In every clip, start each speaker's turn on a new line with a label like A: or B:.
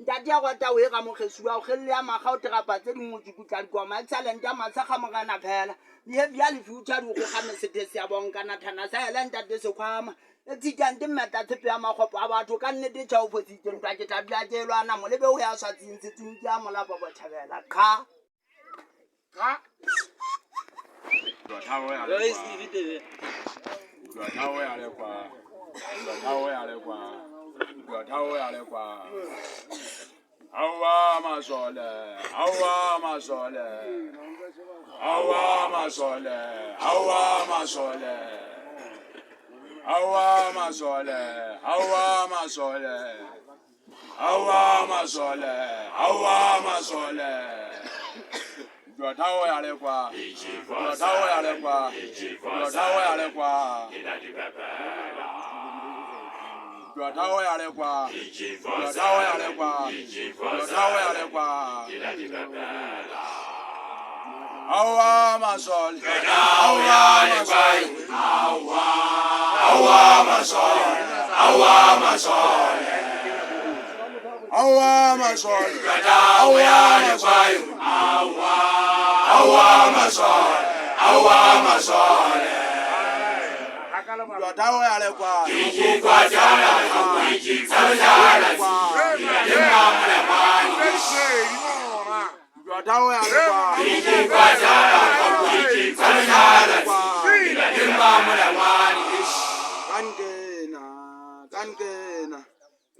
A: Ntate wa ta we ga mo kgesuwa o khelle ya maga o terapa tse dingwe di kutla Koma excellent ya Matshekha Morena phela le bya le future di go ga mesete se ya bonkana thana sa ele Ntate se khwama e tsikante mmeta tshepe ya magopo a batho ka nnete tša o fotsitseng twa ke tla bja ke lwana mo lebe o ya swa tsintsi ya molapa bo thabela kha
B: Hawa ya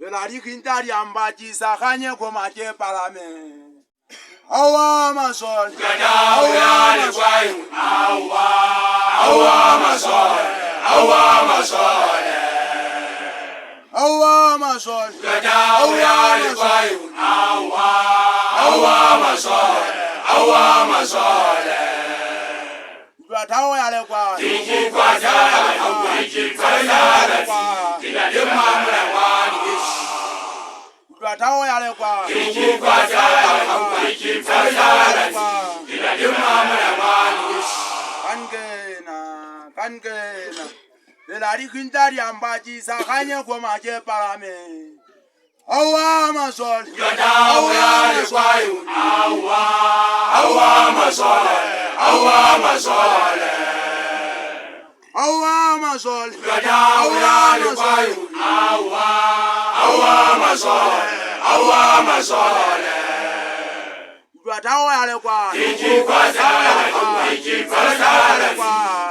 B: la di quinta di ambaci sa khanye Koma ke Palema awa masol awa masol awa masol awa masol awa masol awa masol awa masol Tawo ya le kwa Kiki kwa jala Kiki kwa jala Kila dema mwana wani Tawo ya le kwa Kiki kwa jala Kiki kwa jala Kila dema mwana wani Kankena Lela di quintari ambaci sa khanye Koma ke Palema awa masol awa ya le kwa awa masol awa masol awa masol awa masol awa masol Tawo ya le kwa Kiki kwa jala Kiki kwa jala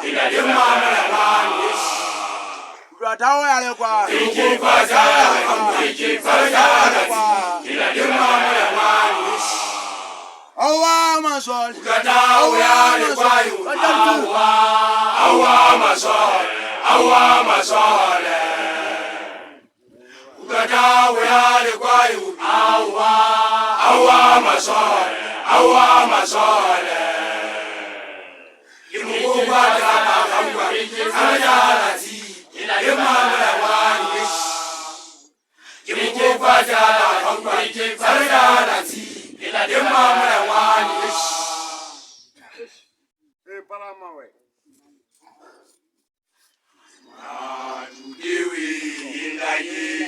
B: Kila dema mwana wani Tawo ya le kwa Kiki kwa jala Kiki kwa jala Kila dema mwana wani awa masol awa ya le kwa awa masol awa masol Tawo ya le kwa awa masol awa masol Imugo kwa jala Kama jala ti Ila dema mwana wani Imugo kwa jala Kama jala ti Ila dema mwana wani Palema we Tudewi ila ye